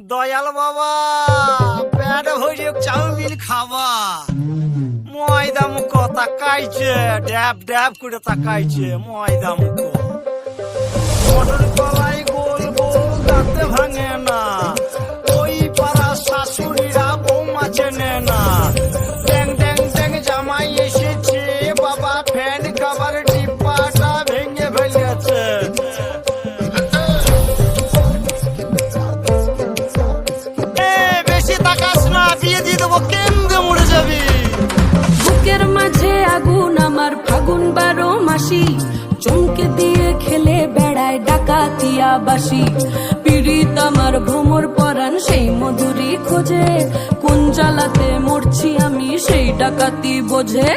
দয়াল বাবা পেট ভরে চাউমিন খাবা ময়দা মুখ তাকাইছে ড্যাব ড্যাব করে তাকাইছে ময়দা মুখ মটর কলাই গোল গোল দাঁতে ভাঙে না ওই পাড়া শাশুড়িরা বৌমা চেনে না ট্যাং ট্যাং ট্যাং জামাই এসেছে বাবা ফ্যান খাবার ডিব্বাটা ভেঙে ফেলেছে বেশি তাকাস না বিয়ে দিয়ে দেবো কেন্দ্রে মরে যাবি বুকের মাঝে আগুন আমার ফাগুন 12 মাসি চমকে দিয়ে খেলে বেড়ায় ডাকাতিয়া বাসি পীড়িত আমার ভ্রমর পরাণ সেই মধুরী খোঁজে কোন জ্বালাতে মরছি আমি সেই ডাকাতি বোঝে